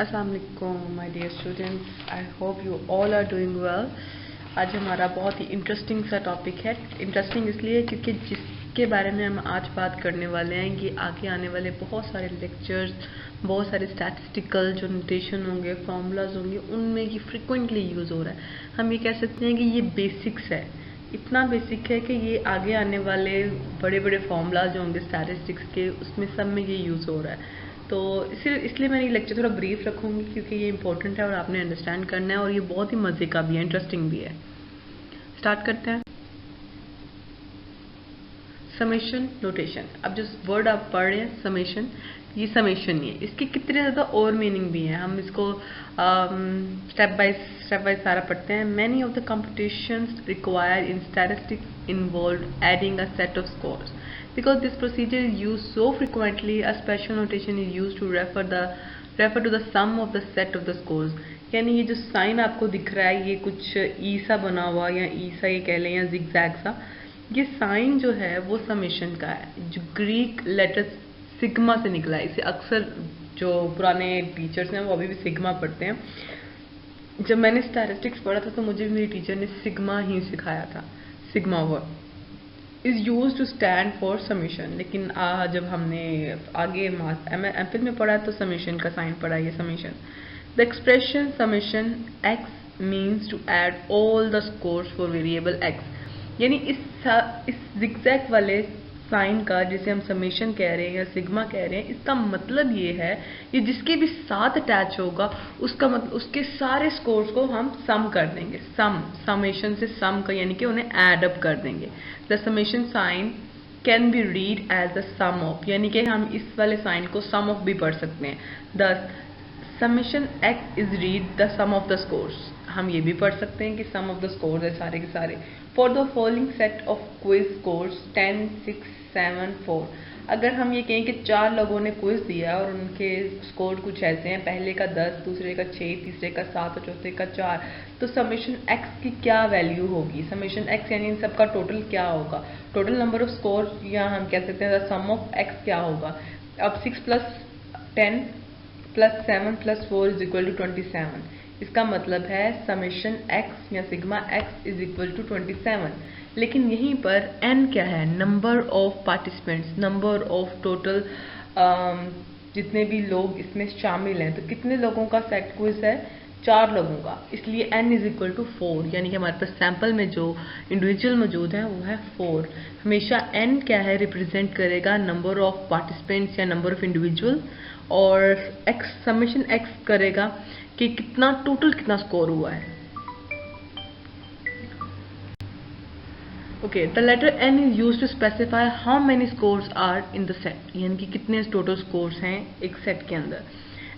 अस्सलाम वालेकुम my dear students, I hope you all are doing well. आज हमारा बहुत ही इंटरेस्टिंग सा टॉपिक है। इंटरेस्टिंग इसलिए क्योंकि जिसके बारे में हम आज बात करने वाले हैं ये आगे आने वाले बहुत सारे लेक्चर्स, बहुत सारे स्टैटिस्टिकल जो नोटेशन होंगे, फार्मूलाज होंगे, उनमें ये फ्रिक्वेंटली यूज़ हो रहा है। हम ये कह सकते हैं कि ये बेसिक्स है, इतना बेसिक है कि ये आगे आने वाले बड़े बड़े फार्मूलाज होंगे स्टैटिस्टिक्स के, उसमें सब में ये यूज़ हो रहा है। तो इसलिए मैं ये लेक्चर थोड़ा ब्रीफ रखूंगी क्योंकि ये इंपॉर्टेंट है और आपने अंडरस्टैंड करना है और ये बहुत ही मज़े का भी है, इंटरेस्टिंग भी है। स्टार्ट करते हैं। Summation notation. अब जो वर्ड आप पढ़ रहे हैं समेशन, ये समेशन ही है। इसके कितने ज़्यादा और मीनिंग भी हैं, हम इसको स्टेप बाय सारा पढ़ते हैं। Many of the competitions require in statistics involve adding a set of scores. Because this procedure is used so frequently, a special notation is used to refer to the sum of the set of the scores. यानी ये जो sign आपको दिख रहा है, ये कुछ ई सा बना हुआ या ई सा ये कह लें या जिगजैग सा, ये साइन जो है वो समेशन का है, जो ग्रीक लेटर सिग्मा से निकला है। इसे अक्सर जो पुराने टीचर्स हैं वो अभी भी सिग्मा पढ़ते हैं। जब मैंने स्टैटिस्टिक्स पढ़ा था तो मुझे भी मेरी टीचर ने सिग्मा ही सिखाया था। Sigma word is use to stand for summation. लेकिन जब हमने आगे एमफिल में पढ़ा तो समेशन का साइन पढ़ा, ये summation. The expression summation X means to add all the scores for variable X. यानी इस जिगजैग वाले साइन का, जिसे हम समेशन कह रहे हैं या सिग्मा कह रहे हैं, इसका मतलब ये है ये जिसके भी साथ अटैच होगा उसका मतलब उसके सारे स्कोर्स को हम सम कर देंगे। समेशन से सम का यानी कि उन्हें एड अप कर देंगे। The summation sign can be read as the sum of, यानी कि हम इस वाले साइन को सम ऑफ भी पढ़ सकते हैं। Thus summation X is read the sum of the scores. हम ये भी पढ़ सकते हैं कि सम ऑफ द स्कोर्स है सारे के सारे। For the following set of quiz scores 10, 6, 7, 4। अगर हम ये कहें कि 4 लोगों ने क्विज दिया और उनके स्कोर कुछ ऐसे हैं, पहले का 10, दूसरे का 6, तीसरे का 7 और चौथे का 4, तो समेशन एक्स की क्या वैल्यू होगी? समेशन एक्स यानी इन सबका टोटल क्या होगा? टोटल नंबर ऑफ स्कोर, या हम कह सकते हैं सम ऑफ एक्स क्या होगा? अब 6 + 10 + 7 + 4 इज इक्वल टू 27। इसका मतलब है समेशन एक्स या sigma X is equal to 27। लेकिन यहीं पर n क्या है? Number of participants, number of total जितने भी लोग इसमें शामिल हैं। तो कितने लोगों का सेट क्विज है? 4 लोगों का, इसलिए n इज इक्वल टू 4। यानी कि हमारे पास सैंपल में जो इंडिविजुअल मौजूद है वो है 4। हमेशा n क्या है? रिप्रेजेंट करेगा नंबर ऑफ पार्टिसिपेंट्स या नंबर ऑफ इंडिविजुअल, और x समेशन x करेगा कि कितना टोटल कितना स्कोर हुआ है। Okay, the letter n is use to specify how many scores are in the set, यानी कि कितने टोटल स्कोर्स हैं एक सेट के अंदर।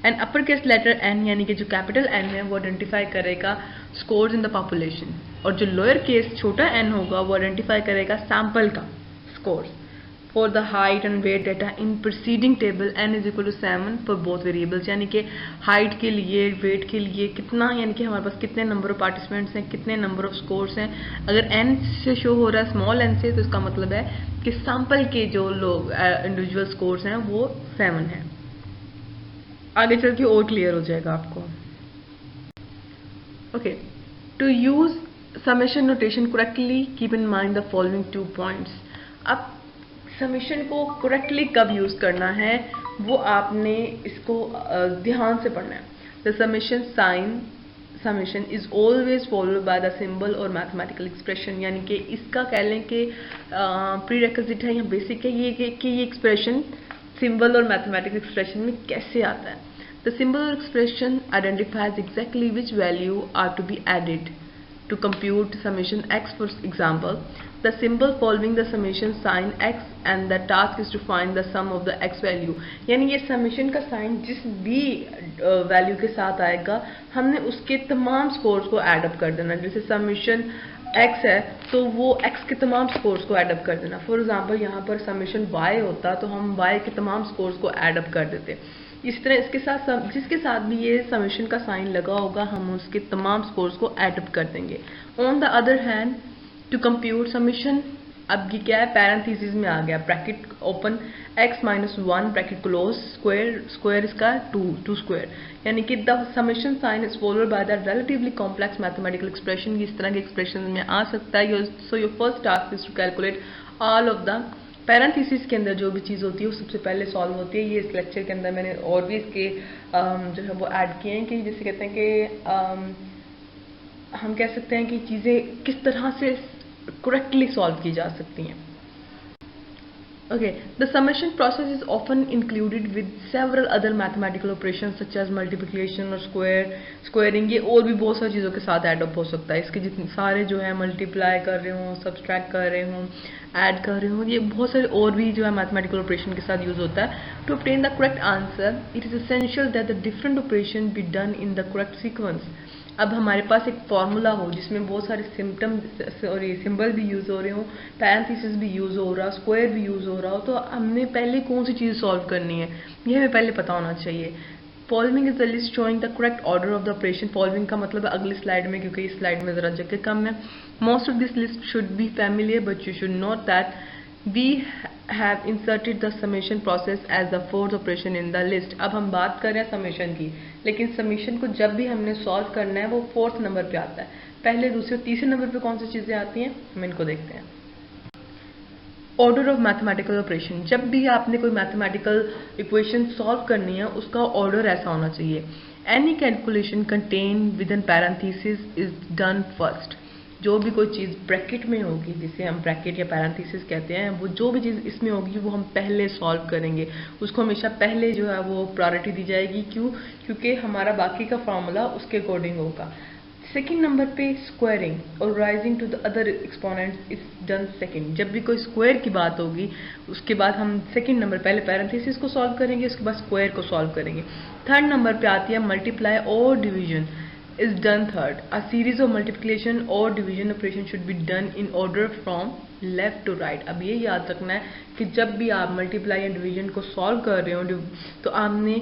And upper case letter n यानी कि जो कैपिटल N है वो आइडेंटिफाई करेगा स्कोर्स इन द पॉपुलेशन, और जो लोअर केस छोटा n होगा वो आइडेंटिफाई करेगा सैंपल का scores. For the height and weight data in preceding table n is equal to 7 for both variables. यानी कि हाइट के लिए, वेट के लिए कितना, यानी कि हमारे पास कितने नंबर ऑफ पार्टिसिपेंट्स हैं, कितने नंबर ऑफ स्कोर्स हैं। अगर n से शो हो रहा है स्मॉल n से, तो इसका मतलब है कि सैंपल के जो लोग इंडिविजुअल स्कोर्स हैं वो 7 हैं। आगे चल के और क्लियर हो जाएगा आपको। Okay, to use summation notation correctly keep in mind the following 2 points. अब समेशन को करेक्टली कब यूज करना है वो आपने इसको ध्यान से पढ़ना है। The summation sign summation is always followed by the symbol और मैथमेटिकल एक्सप्रेशन। यानी कि इसका कह लें कि प्रीरेक्विजिट है या बेसिक है ये कि ये एक्सप्रेशन सिंबल और मैथमेटिकल एक्सप्रेशन में कैसे आता है। The symbol or expression identifies exactly which value are to be added to compute summation x. For example, the symbol following the summation sign x and the task is to find the sum of the x value. यानी ये summation का sign जिस भी value के साथ आएगा हमने उसके तमाम स्कोर्स को एड अप कर देना। जैसे समेशन x है तो वो x के तमाम स्कोर्स को एड अप कर देना। फॉर एग्जांपल यहाँ पर समेशन y होता तो हम y के तमाम स्कोर्स को एड अप कर देते। इस तरह इसके साथ जिसके साथ भी ये समेशन का साइन लगा होगा हम उसके तमाम स्कोर्स को एड अप कर देंगे। On the other hand to compute summation, अब ये क्या है? पैरेंथेसिस में आ गया, bracket open x minus 1 bracket close square इसका 2 स्क्वायर, यानी कि the summation sign is followed by the relatively complex mathematical expression. इस तरह के एक्सप्रेशन में आ सकता है। So your first task is to calculate all of the parentheses के अंदर जो भी चीज़ होती है वो सबसे पहले सॉल्व होती है। ये इस लेक्चर के अंदर मैंने और भी इसके जो है वो ऐड किए हैं कि जैसे कहते हैं कि हम कह सकते हैं कि चीज़ें किस तरह से करेक्टली सॉल्व की जा सकती हैं। Okay, the summation process is often included with several other mathematical operations such as multiplication और squaring। ये और भी बहुत सारी चीज़ों के साथ ऐड अप हो सकता है। इसके जितने सारे जो है मल्टीप्लाई कर रहे हूँ, सब्सट्रैक्ट कर रहे हूँ, ऐड कर रहे हूँ, ये बहुत सारे और भी जो है मैथमेटिकल ऑपरेशन के साथ यूज होता है। To obtain the correct answer, it is essential that the different operation be done in the correct sequence। अब हमारे पास एक फॉर्मूला हो जिसमें बहुत सारे सिंबल भी यूज हो रहे हो, पैरेंथेसिस भी यूज हो रहा, स्क्वायर भी यूज हो रहा हो, तो हमने पहले कौन सी चीज सॉल्व करनी है ये हमें पहले पता होना चाहिए। Following is the list showing the correct order of the operation. Following का मतलब है अगली स्लाइड में, क्योंकि इस स्लाइड में जरा जगह कम है। Most of this list should be familiar but you should note that we have inserted the summation process as the fourth operation in the list। अब हम बात कर रहे हैं समेशन की, लेकिन समेशन को जब भी हमने सॉल्व करना है वो 4th नंबर पे आता है। पहले, दूसरे, तीसरे नंबर पे कौन सी चीजें आती हैं हम इनको देखते हैं। Order of mathematical operation. जब भी आपने कोई मैथमेटिकल इक्वेशन सॉल्व करनी है उसका ऑर्डर ऐसा होना चाहिए। Any calculation contain with in parenthesis is done first. जो भी कोई चीज़ ब्रैकेट में होगी, जिसे हम ब्रैकेट या पैरेंथेसिस कहते हैं, वो जो भी चीज़ इसमें होगी वो हम पहले सॉल्व करेंगे। उसको हमेशा पहले जो है वो प्रायोरिटी दी जाएगी। क्यों? क्योंकि हमारा बाकी का फॉर्मूला उसके अकॉर्डिंग होगा। सेकेंड नंबर पे स्क्वायरिंग और raising to the other exponents is done second. जब भी कोई स्क्वायर की बात होगी उसके बाद हम सेकेंड नंबर पहले पैरेंथेसिस को सॉल्व करेंगे, उसके बाद स्क्वायर को सॉल्व करेंगे। थर्ड नंबर पे आती है मल्टीप्लाई और division is done third। A series of multiplication or division operation should be done in order from left to right। अब ये याद रखना है कि जब भी आप मल्टीप्लाई या डिवीजन को सॉल्व कर रहे हो तो आपने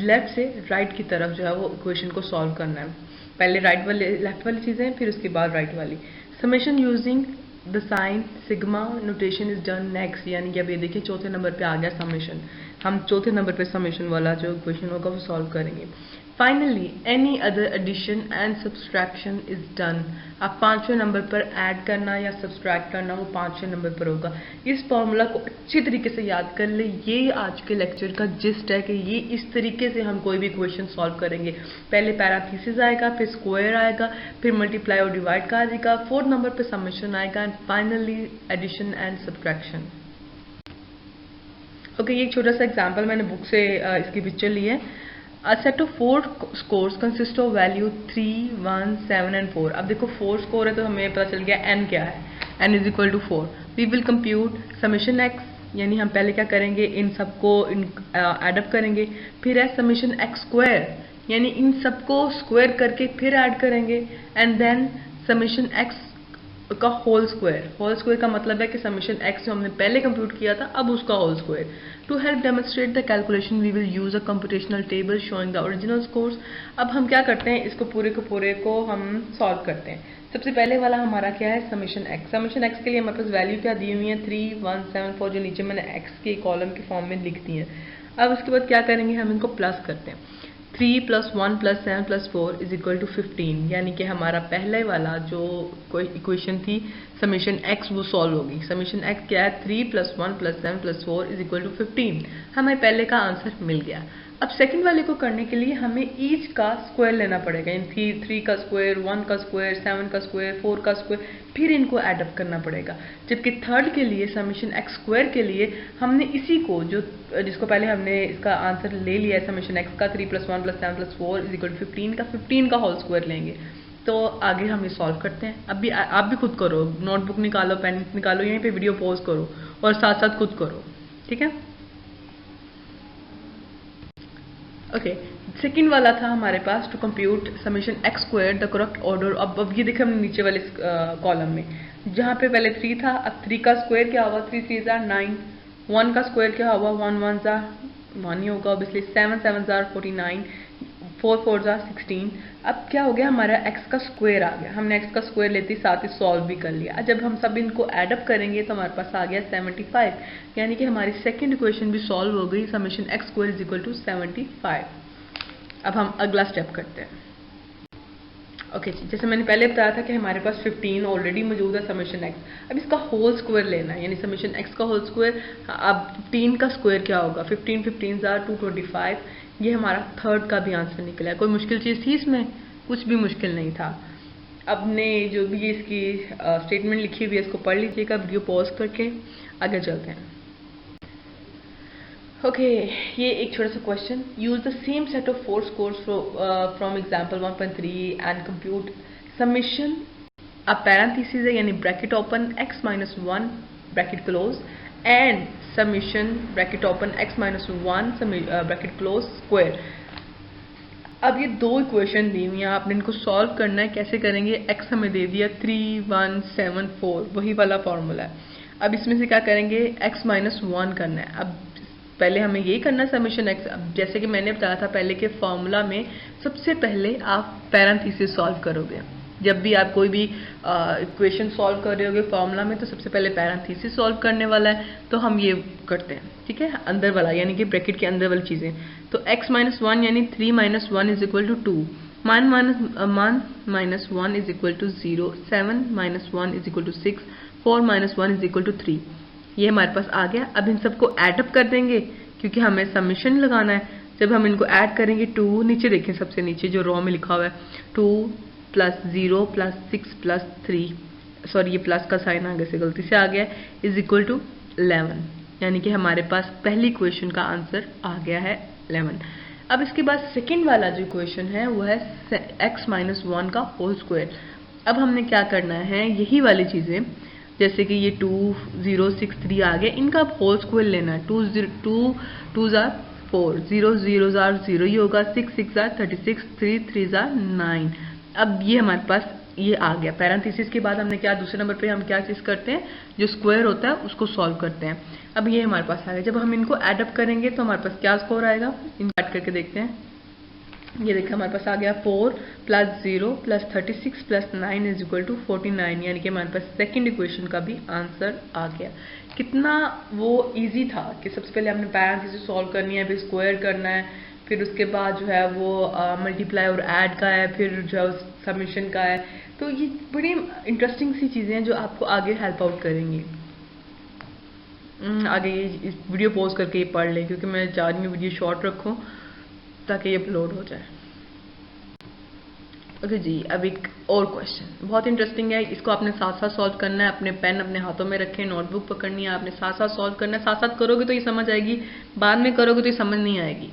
लेफ्ट से राइट की तरफ जो है वो इक्वेशन को सॉल्व करना है। पहले लेफ्ट वाली चीजें, फिर उसके बाद राइट वाली। Summation using the sign sigma notation is done next. यानी कि अब ये देखिए चौथे नंबर पे आ गया समेशन। हम चौथे नंबर पे समेशन वाला जो इक्वेशन होगा वो सॉल्व करेंगे। Finally any other addition and subtraction is done. अब 5वें नंबर पर ऐड करना या सब्सट्रैक्ट करना वो 5वें नंबर पर होगा। इस फॉर्मूला को अच्छी तरीके से याद कर ले। ये आज के लेक्चर का जिस्ट है कि ये इस तरीके से हम कोई भी क्वेश्चन सॉल्व करेंगे। पहले पैराथीसिस आएगा, फिर स्क्वायर आएगा, फिर मल्टीप्लाई और डिवाइड का आ जाएगा, 4th नंबर पर समेशन आएगा and finally addition and subtraction. Okay, ये एक छोटा सा एग्जाम्पल मैंने बुक से इसकी पिक्चर ली है। A set of 4 scores consist of value 3, 1, 7 and 4। अब देखो 4 स्कोर है तो हमें पता चल गया n क्या है। n is equal to 4। We will compute summation x, यानी हम पहले क्या करेंगे, इन सबको एडअप करेंगे। फिर है समेशन x स्क्वायर, यानी इन सबको स्क्वायर करके फिर ऐड करेंगे। एंड देन समेशन x का होल स्क्वायर। होल स्क्वायर का मतलब है कि समेशन x जो हमने पहले कंप्यूट किया था अब उसका whole square. To help demonstrate the calculation we will use a computational table showing the original scores. अब हम क्या करते हैं, इसको पूरे को हम सॉल्व करते हैं। सबसे पहले वाला हमारा क्या है, समेशन x। समेशन x के लिए हमारे पास वैल्यू क्या दी हुई है, 3, 1, 7, 4, जो नीचे मैंने x के कॉलम के फॉर्म में लिख दी है। अब उसके बाद क्या करेंगे, हम इनको प्लस करते हैं। 3 + 1 + 7 + 4 इज इक्वल टू 15। यानी कि हमारा पहले वाला जो कोई इक्वेशन थी समेशन x वो सॉल्व होगी। समेशन x क्या है, 3 + 1 + 7 + 4 इज इक्वल टू 15। हमें पहले का आंसर मिल गया। अब सेकंड वाले को करने के लिए हमें ईच का स्क्वायर लेना पड़ेगा। यानी 3 का स्क्वायर, 1 का स्क्वायर, 7 का स्क्वायर, 4 का स्क्वायर, फिर इनको एडअप करना पड़ेगा। जबकि थर्ड के लिए समेशन x स्क्वायर के लिए हमने इसी को जिसको पहले हमने इसका आंसर ले लिया है समेशन x का 3 + 1 + 7 + 4 इज इक्वल टू 15 का होल स्क्वायर लेंगे। तो आगे हम ये सॉल्व करते हैं। अब भी आप भी खुद करो, नोटबुक निकालो, पेन निकालो, यहीं पे वीडियो पॉज करो और साथ साथ खुद करो, ठीक है। ओके, सेकेंड वाला था हमारे पास to compute summation x square the correct order. अब ये देखें हमने नीचे वाले कॉलम में जहाँ पे पहले 3 था, अब 3 का स्क्वायर क्या हुआ, 3 3 जार 9। 1 का स्क्वायर क्या हुआ, 1 1 जार 1 ही होगा ऑब्वियसली। 7 7 जार 49। 4 4 ज़ा 16। अब क्या हो गया, हमारा x का स्क्वायर आ गया, हमने x का स्क्वायर लेते ही साथ ही सॉल्व भी कर लिया। जब हम सब इनको एडअप करेंगे तो हमारे पास आ गया 75, यानी कि हमारी सेकंड इक्वेशन भी सॉल्व हो गई, summation x square is equal to 75। अब हम अगला स्टेप करते हैं। ओके जी, जैसे मैंने पहले बताया था कि हमारे पास 15 ऑलरेडी मौजूद है समेशन x। अब इसका होल स्क्वायर लेना है, यानी समेशन x का होल स्क्वायर। अब 15 का स्क्वायर क्या होगा, 15 15 ज़ा 225। ये हमारा थर्ड का भी आंसर निकला है। कोई मुश्किल चीज़ थी इसमें? कुछ भी मुश्किल नहीं था। अब ने जो भी इसकी स्टेटमेंट लिखी हुई है इसको पढ़ लीजिएगा, वीडियो पॉज करके आगे चलते हैं। ओके, ये एक छोटा सा question. Use the same set of 4 scores from example 1.3 and compute summation. अब पैरेंथेसिस है, यानी bracket open x minus 1 bracket close and summation bracket open x minus 1 bracket close square. अब ये दो इक्वेशन दी हुई हैं, आपने इनको सॉल्व करना है। कैसे करेंगे, x हमें दे दिया 3174, वही वाला फॉर्मूला है। अब इसमें से क्या करेंगे, x माइनस 1 करना है। अब पहले हमें यही करना है समेशन x। अब जैसे कि मैंने बताया था पहले के फॉर्मूला में, सबसे पहले आप पैरेंथेसिस सॉल्व करोगे। जब भी आप कोई भी इक्वेशन सॉल्व कर रहे होगे फॉर्मूला में, तो सबसे पहले पैरेंथेसिस सॉल्व करने वाला है। तो हम ये करते हैं, ठीक है, अंदर वाला यानी कि ब्रैकेट के अंदर वाली चीज़ें। तो x माइनस 1 यानी 3 माइनस 1 इज इक्वल टू 2, मान minus 1 is equal to 0, 7 minus 1 is equal to 6, 4 minus 1 is equal to 3। ये हमारे पास आ गया। अब इन सबको एडअप कर देंगे क्योंकि हमें समेशन लगाना है। जब हम इनको ऐड करेंगे, 2 नीचे देखें, सबसे नीचे जो रो में लिखा हुआ है 2 प्लस 0 प्लस 6 प्लस 3, सॉरी ये प्लस का साइन आगे से गलती से आ गया, इज इक्वल टू 11, यानी कि हमारे पास पहली इक्वेशन का आंसर आ गया है 11। अब इसके बाद सेकंड वाला जो इक्वेशन है वो है x माइनस 1 का होल स्क्वायर। अब हमने क्या करना है, यही वाली चीज़ें, जैसे कि ये 2 0 6 3 आ गए, इनका अब होल स्क्वायर लेना है। 2 2 ज़ा 4, 0 0 ज़ा 0 ही होगा, 6 6 ज़ा 36, 3 3 ज़ा 9। अब ये हमारे पास ये आ गया। पैरेंथेसिस के बाद हमने क्या, दूसरे नंबर पे हम क्या चीज़ करते हैं, जो स्क्वायर होता है उसको सॉल्व करते हैं। अब ये हमारे पास आ गया। जब हम इनको एडअप करेंगे तो हमारे पास क्या स्कोर आएगा, इनको ऐड करके देखते हैं। ये देखिए हमारे पास आ गया 4 plus 0 plus 36 plus 9 is equal to 49, यानी कि हमारे पास सेकंड इक्वेशन का भी आंसर आ गया। कितना वो इजी था कि सबसे पहले हमने पैरेंथेसिस सॉल्व करनी है, फिर स्क्वायर करना है, फिर उसके बाद जो है वो मल्टीप्लाई और ऐड का है, फिर जो है समेशन का है। तो ये बड़ी इंटरेस्टिंग सी चीज़ें हैं जो आपको आगे हेल्प आउट करेंगी। आगे इस वीडियो पॉज करके ये पढ़ लें, क्योंकि मैं चाह रही हूँ वीडियो शॉर्ट रखूँ ताकि ये अपलोड हो जाए। ओके जी, अब एक और क्वेश्चन बहुत इंटरेस्टिंग है। इसको आपने साथ साथ सॉल्व करना है, अपने पेन अपने हाथों में रखें, नोटबुक पकड़नी है, आपने साथ साथ सॉल्व करना है। साथ साथ करोगे तो ये समझ आएगी, बाद में करोगे तो ये समझ नहीं आएगी।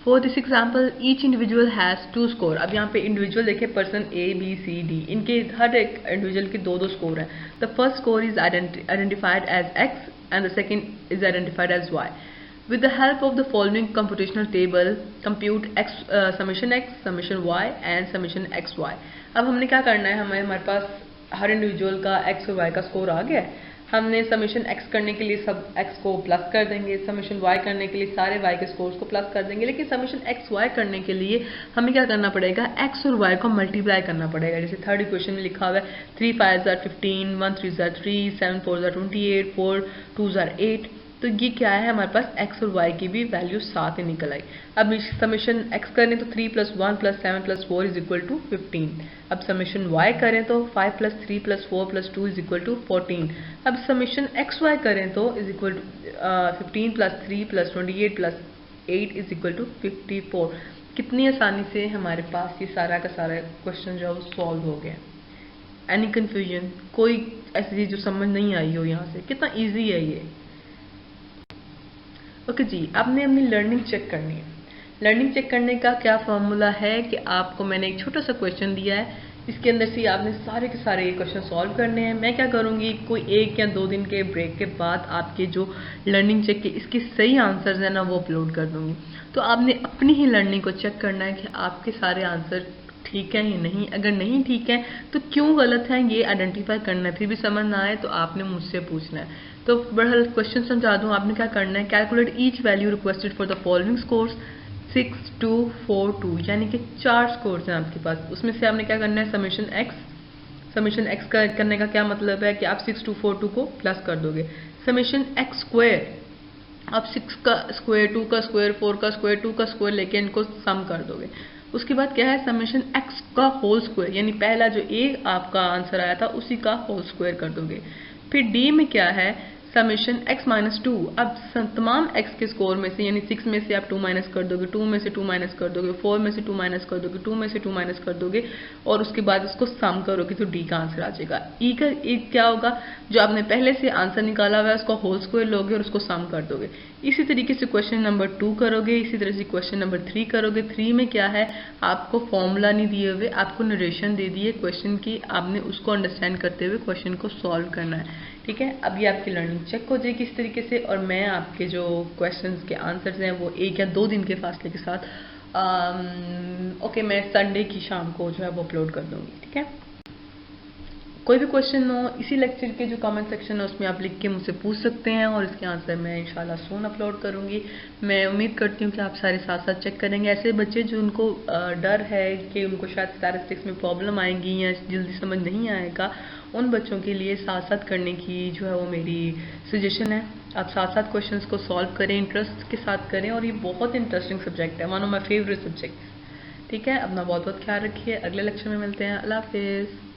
For this example each individual has 2 score. अब यहाँ पे इंडिविजुअल देखे, person A B C D, इनके हर एक इंडिविजुअल के 2 स्कोर हैं। The first score is identified as x and the second is identified as y. With the help of the following computational table, compute x summation x, summation y and summation xy. अब हमने क्या करना है, हमारे पास हर individual का x और y का score आ गया है। हमने समेशन x करने के लिए सब x को प्लस कर देंगे, समेशन y करने के लिए सारे y के स्कोर्स को प्लस कर देंगे। लेकिन समेशन x y करने के लिए हमें क्या करना पड़ेगा, x और y को मल्टीप्लाई करना पड़ेगा। जैसे थर्ड इक्वेशन में लिखा हुआ है 3 5 ज़ा 15, 1 3 ज़ा 3, 7 4 ज़ा 28, 4 2 ज़ा 8। तो ये क्या है, हमारे पास x और y की भी वैल्यू साथ ही निकल आई। अब समेशन x करें तो 3 plus 1 plus 7 plus 4 is equal to 15। अब समेशन y करें तो 5 plus 3 plus 4 plus 2 is equal to 14। अब समेशन x y करें तो is equal to 15 plus 3 plus 28 plus 8 is equal to 54। कितनी आसानी से हमारे पास ये सारा का सारा क्वेश्चन जो है वो सॉल्व हो गया। एनी कन्फ्यूजन, कोई ऐसी चीज़ जो समझ नहीं आई हो यहाँ से, कितना ईजी है ये। ओके जी, आपने अपनी लर्निंग चेक करनी है। लर्निंग चेक करने का क्या फॉर्मूला है कि आपको मैंने एक छोटा सा क्वेश्चन दिया है, इसके अंदर से आपने सारे के सारे ये क्वेश्चन सॉल्व करने हैं। मैं क्या करूँगी, कोई 1 या 2 दिन के ब्रेक के बाद आपके जो लर्निंग चेक के इसके सही आंसर्स हैं ना वो अपलोड कर दूँगी। तो आपने अपनी ही लर्निंग को चेक करना है कि आपके सारे आंसर ठीक है या नहीं। अगर नहीं ठीक है तो क्यों गलत है ये आइडेंटिफाई करना है। फिर भी समझ ना आए तो आपने मुझसे पूछना है। तो बहरहाल क्वेश्चन समझा दूँ, आपने क्या करना है, calculate each value requested for the following scores, 6242 यानी कि 4 स्कोर्स हैं आपके पास। उसमें से आपने क्या करना है, समेशन एक्स का करने का क्या मतलब है कि आप 6242 को प्लस कर दोगे। समेशन एक्स स्क्वायर, आप 6 का स्क्वायर, 2 का स्क्वायर, 4 का स्क्वायर, 2 का स्क्वायर लेके इनको सम कर दोगे। उसके बाद क्या है, समेशन एक्स का होल स्क्वायर, यानी पहला जो ए आपका आंसर आया था उसी का होल स्क्वायर कर दोगे। फिर डी में क्या है, समेशन x माइनस 2, अब तमाम x के स्कोर में से, यानी 6 में से आप 2 माइनस कर दोगे, 2 में से 2 माइनस कर दोगे, 4 में से 2 माइनस कर दोगे, 2 में से 2 माइनस कर दोगे, और उसके बाद इसको सम करोगे तो डी का आंसर आ जाएगा। ई का क्या होगा, जो आपने पहले से आंसर निकाला हुआ है उसका होल स्क्वायर लोगे और उसको सम कर दोगे। इसी तरीके से क्वेश्चन नंबर 2 करोगे, इसी तरह से क्वेश्चन नंबर 3 करोगे। 3 में क्या है, आपको फॉर्मूला नहीं दिए हुए, आपको नरेशन दे दिए क्वेश्चन की, आपने उसको अंडरस्टैंड करते हुए क्वेश्चन को सॉल्व करना है। ठीक है, अब ये आपकी लर्निंग चेक हो जाएगी इस तरीके से, और मैं आपके जो क्वेश्चंस के आंसर्स हैं वो 1 या 2 दिन के फासले के साथ मैं संडे की शाम को जो है वो अपलोड कर दूंगी। ठीक है, कोई भी क्वेश्चन हो इसी लेक्चर के जो कमेंट सेक्शन है उसमें आप लिख के मुझसे पूछ सकते हैं, और इसके आंसर मैं इंशाल्लाह सून अपलोड करूंगी। मैं उम्मीद करती हूँ कि आप सारे साथ साथ चेक करेंगे। ऐसे बच्चे जो उनको डर है कि उनको शायद स्टैटिस्टिक्स में प्रॉब्लम आएंगी या जल्दी समझ नहीं आएगा, उन बच्चों के लिए साथ साथ करने की जो है वो मेरी सजेशन है। आप साथ साथ क्वेश्चंस को सॉल्व करें, इंटरेस्ट के साथ करें, और ये बहुत इंटरेस्टिंग सब्जेक्ट है, one of my favourite subject. ठीक है, अपना बहुत बहुत ख्याल रखिए, अगले लेक्चर में मिलते हैं। अल्लाह हाफिज़।